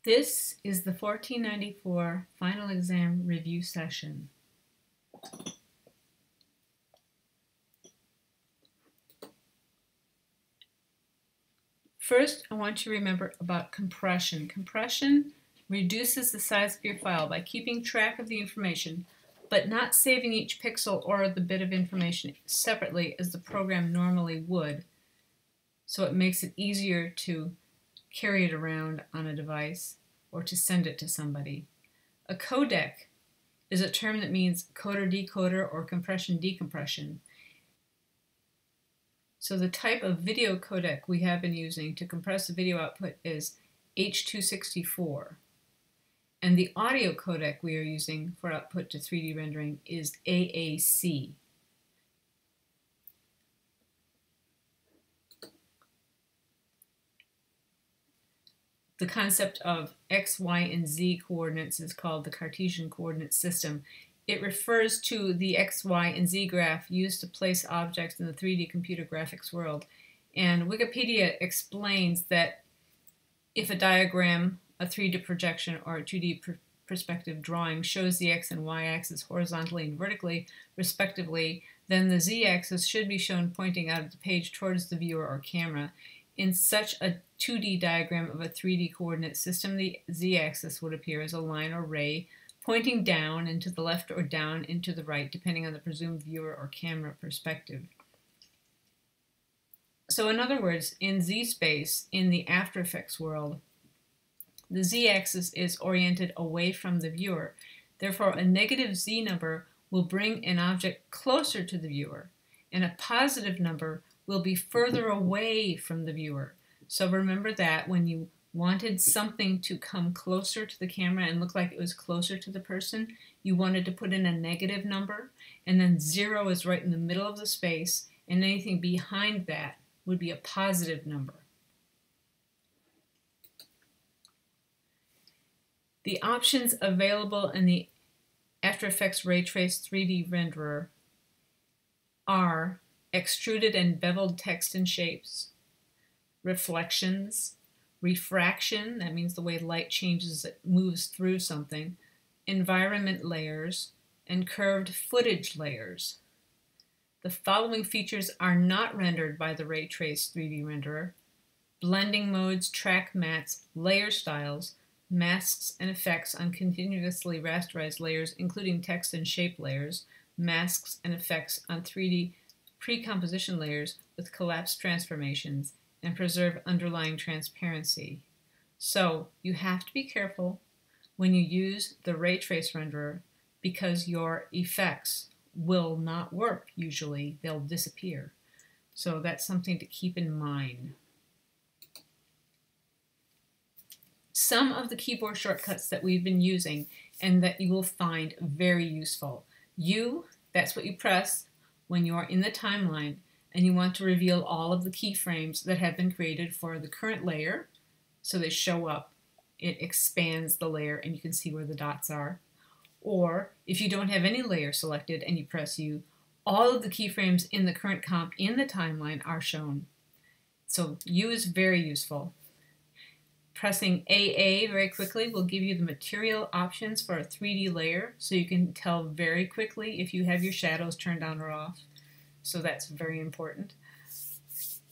This is the 1494 final exam review session. First, I want you to remember about compression. Compression reduces the size of your file by keeping track of the information, but not saving each pixel or the bit of information separately as the program normally would. So it makes it easier to carry it around on a device or to send it to somebody. A codec is a term that means coder-decoder or compression-decompression. So the type of video codec we have been using to compress the video output is H.264. And the audio codec we are using for output to 3D rendering is AAC. The concept of X, Y, and Z coordinates is called the Cartesian coordinate system. It refers to the X, Y, and Z graph used to place objects in the 3D computer graphics world. And Wikipedia explains that if a diagram, a 3D projection, or a 2D perspective drawing shows the X and Y axis horizontally and vertically, respectively, then the Z axis should be shown pointing out of the page towards the viewer or camera. In such a 2D diagram of a 3D coordinate system, the Z-axis would appear as a line or ray pointing down and to the left or down and to the right, depending on the presumed viewer or camera perspective. So in other words, in Z-space, in the After Effects world, the Z-axis is oriented away from the viewer. Therefore, a negative Z number will bring an object closer to the viewer, and a positive number will be further away from the viewer. So remember that when you wanted something to come closer to the camera and look like it was closer to the person, you wanted to put in a negative number, and then 0 is right in the middle of the space, and anything behind that would be a positive number. The options available in the After Effects Ray Trace 3D renderer are extruded and beveled text and shapes, reflections, refraction, that means the way light changes, it moves through something, environment layers, and curved footage layers. The following features are not rendered by the Ray Trace 3D renderer: blending modes, track mats, layer styles, masks and effects on continuously rasterized layers, including text and shape layers, masks and effects on 3D pre-composition layers with collapsed transformations, and preserve underlying transparency. So you have to be careful when you use the Ray Trace renderer because your effects will not work usually. They'll disappear. So that's something to keep in mind. Some of the keyboard shortcuts that we've been using and that you will find very useful. U, that's what you press when you are in the timeline and you want to reveal all of the keyframes that have been created for the current layer. So they show up, it expands the layer and you can see where the dots are. Or if you don't have any layer selected and you press U, all of the keyframes in the current comp in the timeline are shown. So U is very useful. Pressing AA very quickly will give you the material options for a 3D layer, so you can tell very quickly if you have your shadows turned on or off. So that's very important.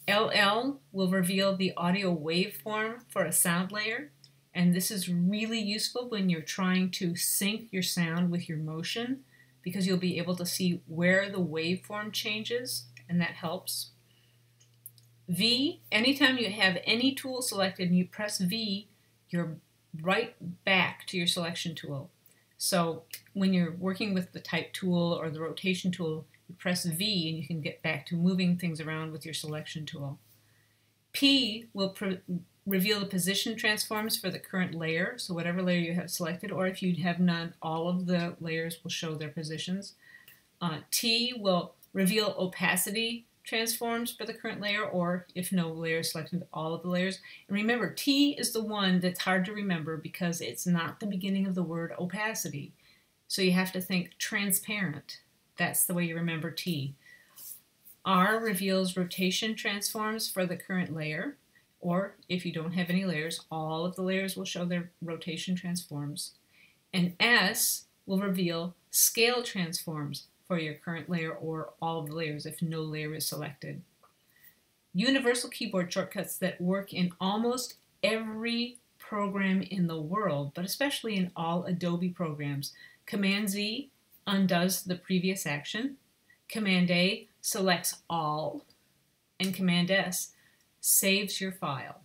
LL will reveal the audio waveform for a sound layer, and this is really useful when you're trying to sync your sound with your motion, because you'll be able to see where the waveform changes, and that helps. V, anytime you have any tool selected and you press V, you're right back to your selection tool. So when you're working with the type tool or the rotation tool, you press V and you can get back to moving things around with your selection tool. P will reveal the position transforms for the current layer, so whatever layer you have selected, or if you have none, all of the layers will show their positions. T will reveal opacity transforms for the current layer, or if no layer is selected, all of the layers. And remember, T is the one that's hard to remember because it's not the beginning of the word opacity. So you have to think transparent. That's the way you remember T. R reveals rotation transforms for the current layer. or if you don't have any layers, all of the layers will show their rotation transforms. And S will reveal scale transforms for your current layer or all of the layers if no layer is selected. Universal keyboard shortcuts that work in almost every program in the world, but especially in all Adobe programs. Command Z undoes the previous action. Command A selects all, and Command S saves your file.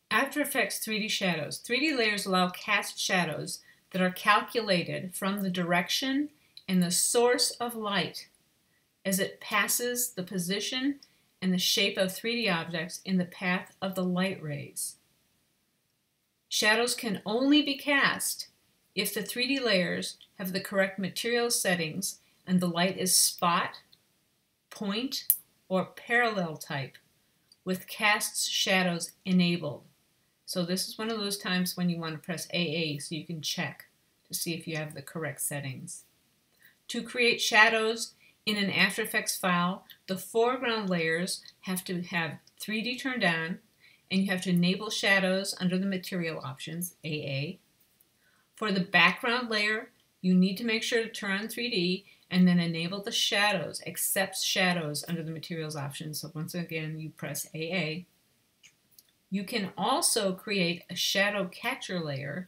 After Effects 3D shadows. 3D layers allow cast shadows that are calculated from the direction and the source of light as it passes the position and the shape of 3D objects in the path of the light rays. Shadows can only be cast if the 3D layers have the correct material settings and the light is spot, point, or parallel type with cast shadows enabled. So this is one of those times when you want to press AA so you can check to see if you have the correct settings. To create shadows in an After Effects file, the foreground layers have to have 3D turned on, and you have to enable shadows under the material options, AA. For the background layer, you need to make sure to turn on 3D and then enable the shadows, accept shadows under the materials options. So once again, you press AA. You can also create a shadow catcher layer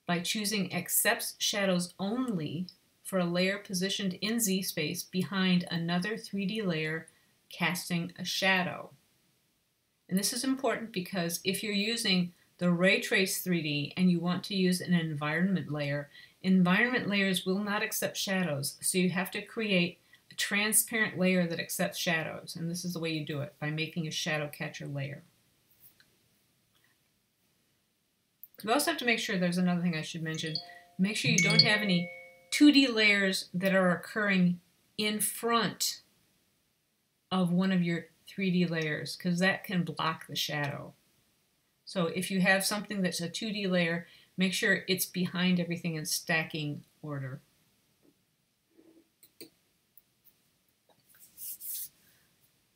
by choosing accepts shadows only for a layer positioned in Z space behind another 3D layer casting a shadow. And this is important because if you're using the Ray Trace 3D and you want to use an environment layer, environment layers will not accept shadows. So you have to create a transparent layer that accepts shadows. And this is the way you do it, by making a shadow catcher layer. You also have to make sure, there's another thing I should mention, make sure you don't have any 2D layers that are occurring in front of one of your 3D layers, because that can block the shadow. So if you have something that's a 2D layer, make sure it's behind everything in stacking order.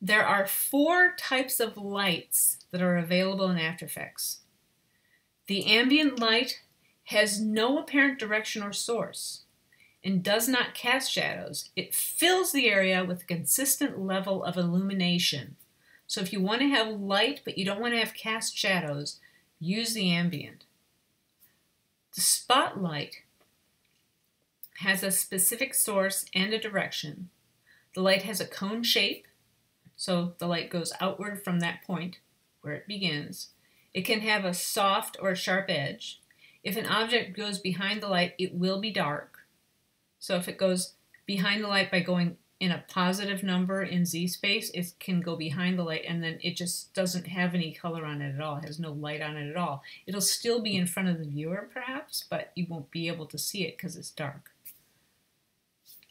There are 4 types of lights that are available in After Effects. The ambient light has no apparent direction or source and does not cast shadows. It fills the area with a consistent level of illumination. So if you want to have light but you don't want to have cast shadows, use the ambient. The spotlight has a specific source and a direction. The light has a cone shape, so the light goes outward from that point where it begins. It can have a soft or a sharp edge. If an object goes behind the light, it will be dark. So if it goes behind the light by going in a positive number in Z space, it can go behind the light and then it just doesn't have any color on it at all. It has no light on it at all. It'll still be in front of the viewer perhaps, but you won't be able to see it because it's dark.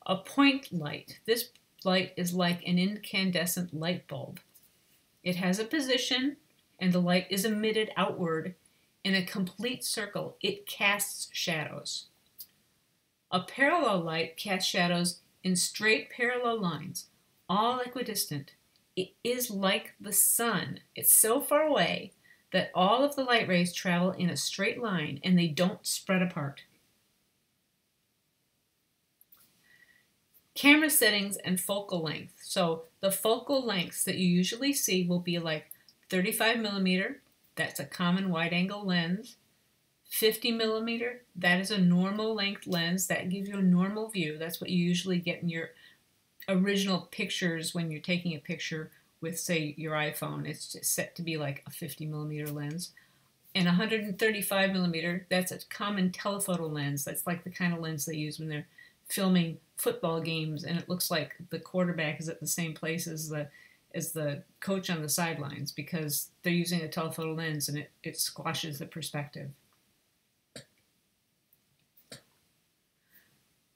A point light. This light is like an incandescent light bulb. It has a position and the light is emitted outward in a complete circle. It casts shadows. A parallel light casts shadows in straight parallel lines, all equidistant. It is like the sun. It's so far away that all of the light rays travel in a straight line and they don't spread apart. Camera settings and focal length. So the focal lengths that you usually see will be like 35 millimeter, that's a common wide angle lens. 50 millimeter, that is a normal length lens. That gives you a normal view. That's what you usually get in your original pictures when you're taking a picture with, say, your iPhone. It's set to be like a 50 millimeter lens. And 135 millimeter, that's a common telephoto lens. That's like the kind of lens they use when they're filming football games and it looks like the quarterback is at the same place as the coach on the sidelines because they're using a telephoto lens and it squashes the perspective.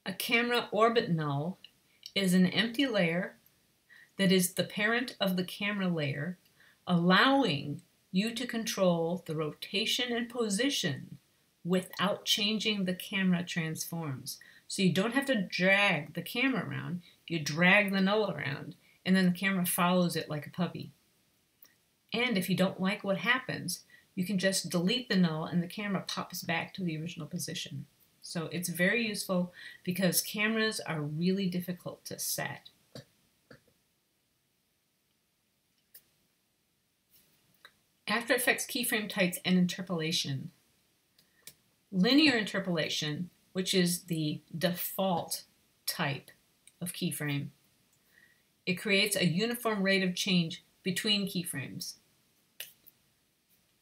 A camera orbit null is an empty layer that is the parent of the camera layer, allowing you to control the rotation and position without changing the camera transforms. So you don't have to drag the camera around. You drag the null around, and then the camera follows it like a puppy. And if you don't like what happens, you can just delete the null and the camera pops back to the original position. So it's very useful because cameras are really difficult to set. After Effects keyframe types and interpolation. Linear interpolation, which is the default type of keyframe, it creates a uniform rate of change between keyframes.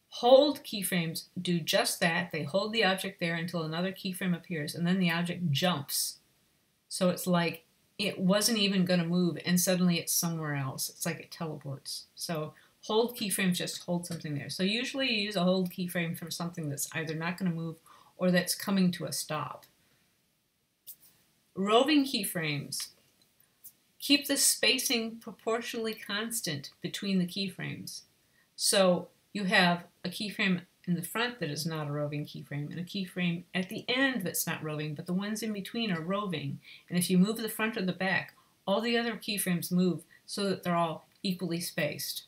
Hold keyframes do just that. They hold the object there until another keyframe appears, and then the object jumps. So it's like it wasn't even going to move, and suddenly it's somewhere else. It's like it teleports. So hold keyframes just hold something there. So usually you use a hold keyframe for something that's either not going to move or that's coming to a stop. Roving keyframes keep the spacing proportionally constant between the keyframes. So you have a keyframe in the front that is not a roving keyframe and a keyframe at the end that's not roving, but the ones in between are roving. And if you move the front or the back, all the other keyframes move so that they're all equally spaced.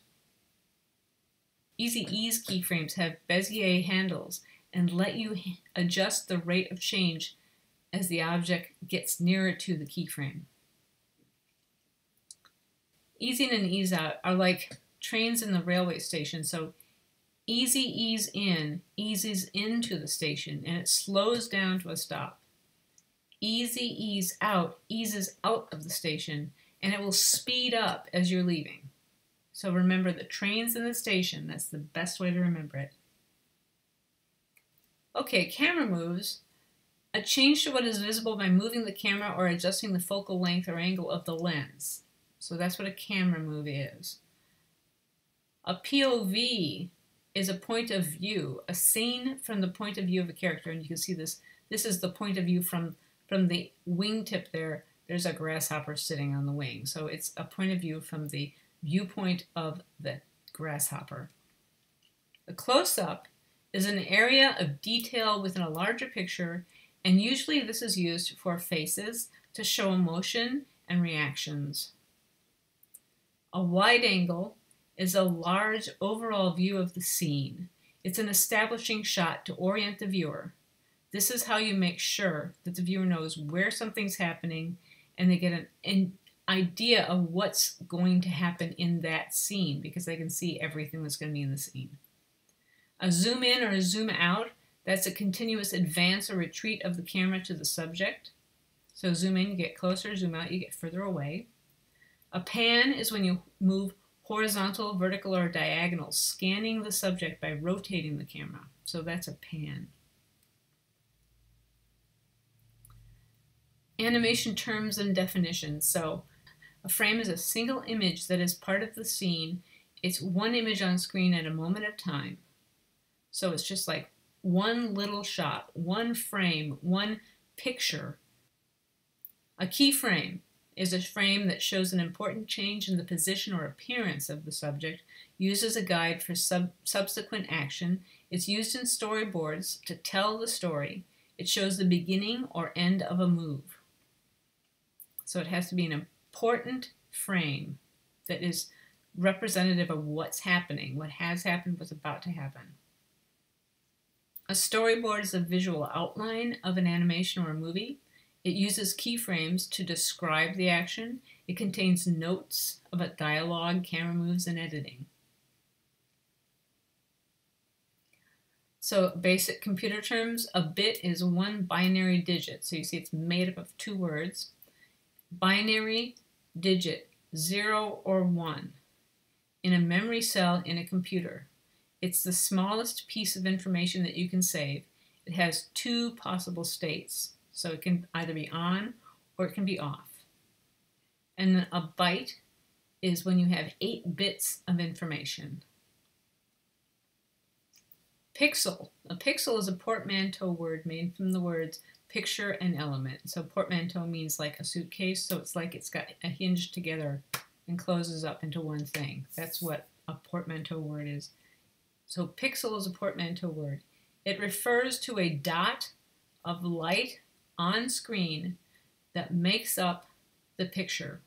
Easy ease keyframes have Bezier handles and let you adjust the rate of change as the object gets nearer to the keyframe. Ease in and ease out are like trains in the railway station. So easy ease in eases into the station and it slows down to a stop. Easy ease out eases out of the station and it will speed up as you're leaving. So remember the trains in the station, that's the best way to remember it. Okay, camera moves. A change to what is visible by moving the camera or adjusting the focal length or angle of the lens. So that's what a camera move is. A POV is a point of view, a scene from the point of view of a character. And you can see this. This is the point of view from the wingtip there. There's a grasshopper sitting on the wing. So it's a point of view from the viewpoint of the grasshopper. A close-up is an area of detail within a larger picture, and usually this is used for faces to show emotion and reactions. A wide angle is a large overall view of the scene. It's an establishing shot to orient the viewer. This is how you make sure that the viewer knows where something's happening and they get an idea of what's going to happen in that scene because they can see everything that's going to be in the scene. A zoom in or a zoom out, that's a continuous advance or retreat of the camera to the subject. So zoom in, you get closer, zoom out, you get further away. A pan is when you move horizontal, vertical, or diagonal, scanning the subject by rotating the camera. So that's a pan. Animation terms and definitions. So a frame is a single image that is part of the scene. It's one image on screen at a moment of time. So it's just like one little shot, one frame, one picture. A keyframe is a frame that shows an important change in the position or appearance of the subject, used as a guide for subsequent action. It's used in storyboards to tell the story. It shows the beginning or end of a move. So it has to be an important frame that is representative of what's happening, what has happened, what's about to happen. A storyboard is a visual outline of an animation or a movie. It uses keyframes to describe the action. It contains notes about dialogue, camera moves, and editing. So basic computer terms, a bit is one binary digit. So you see it's made up of two words. Binary digit, 0 or 1, in a memory cell in a computer. It's the smallest piece of information that you can save. It has two possible states. So it can either be on or it can be off. And then a byte is when you have 8 bits of information. Pixel. A pixel is a portmanteau word made from the words picture and element. So portmanteau means like a suitcase, so it's like it's got a hinge together and closes up into one thing. That's what a portmanteau word is. So pixel is a portmanteau word. It refers to a dot of light on screen that makes up the picture.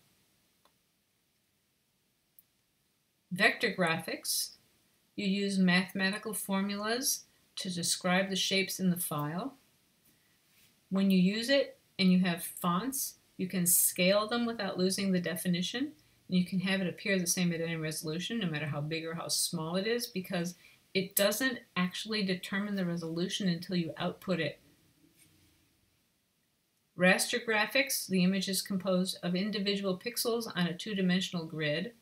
Vector graphics, you use mathematical formulas to describe the shapes in the file. When you use it and you have fonts, you can scale them without losing the definition, and you can have it appear the same at any resolution, no matter how big or how small it is, because it doesn't actually determine the resolution until you output it. Raster graphics, the image is composed of individual pixels on a two-dimensional grid.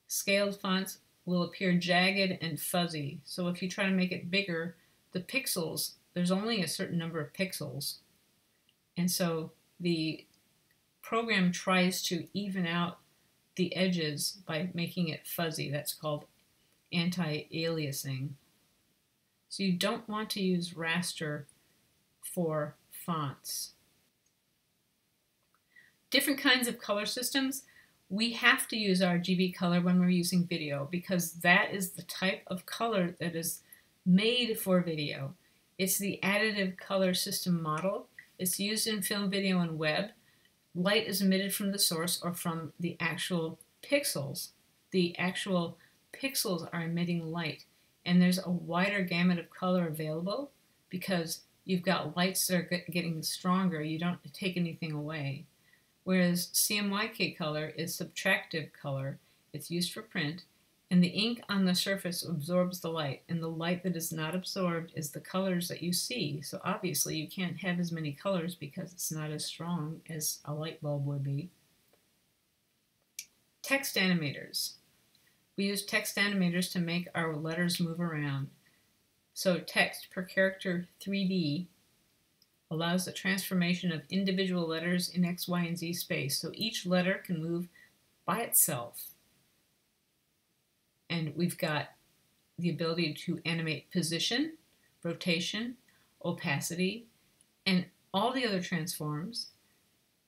Scaled fonts will appear jagged and fuzzy, so if you try to make it bigger, the pixels, there's only a certain number of pixels, and so the program tries to even out the edges by making it fuzzy. That's called anti-aliasing. So you don't want to use raster for fonts. Different kinds of color systems. We have to use RGB color when we're using video because that is the type of color that is made for video. It's the additive color system model. It's used in film, video, and web. Light is emitted from the source or from the actual pixels. The actual pixels are emitting light, and there's a wider gamut of color available because you've got lights that are getting stronger. You don't take anything away. Whereas CMYK color is subtractive color. It's used for print, and the ink on the surface absorbs the light, and the light that is not absorbed is the colors that you see. So obviously you can't have as many colors because it's not as strong as a light bulb would be. Text animators. We use text animators to make our letters move around. So text per character 3D allows the transformation of individual letters in X, Y, and Z space. So each letter can move by itself. And we've got the ability to animate position, rotation, opacity, and all the other transforms.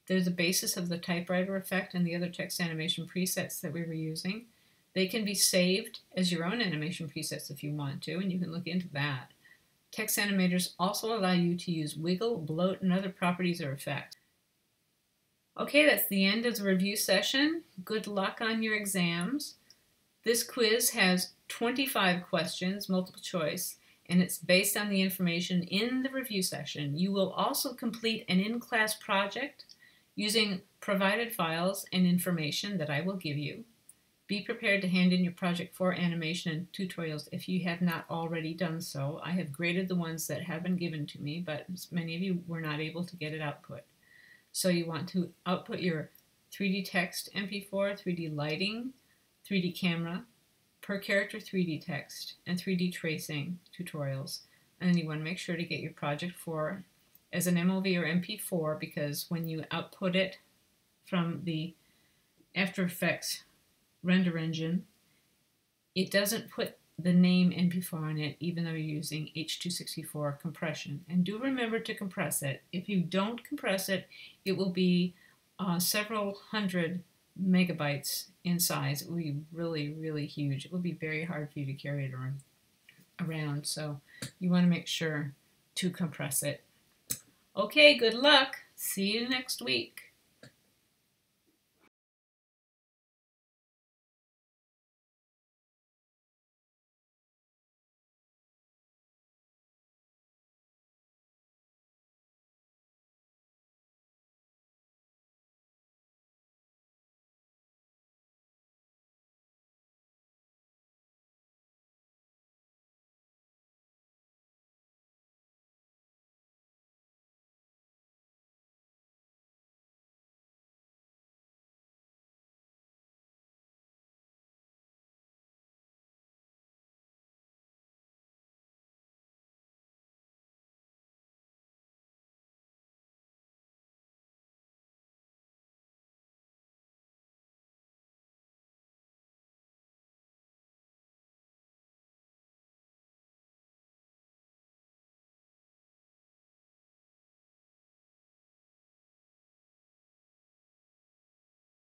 They're the basis of the typewriter effect and the other text animation presets that we were using. They can be saved as your own animation presets if you want to, and you can look into that. Text animators also allow you to use wiggle, bloat, and other properties or effects. Okay, that's the end of the review session. Good luck on your exams. This quiz has 25 questions, multiple choice, and it's based on the information in the review session. You will also complete an in-class project using provided files and information that I will give you. Be prepared to hand in your project for animation and tutorials if you have not already done so. I have graded the ones that have been given to me, but many of you were not able to get it output. So you want to output your 3D text MP4, 3D lighting, 3D camera, per character 3D text, and 3D tracing tutorials. And then you want to make sure to get your project for as an MOV or MP4 because when you output it from the After Effects render engine, it doesn't put the name MP4 on it even though you're using H.264 compression. And do remember to compress it. If you don't compress it, it will be several hundred megabytes in size. It will be really, really huge. It will be very hard for you to carry it around. So you want to make sure to compress it. Okay, good luck. See you next week.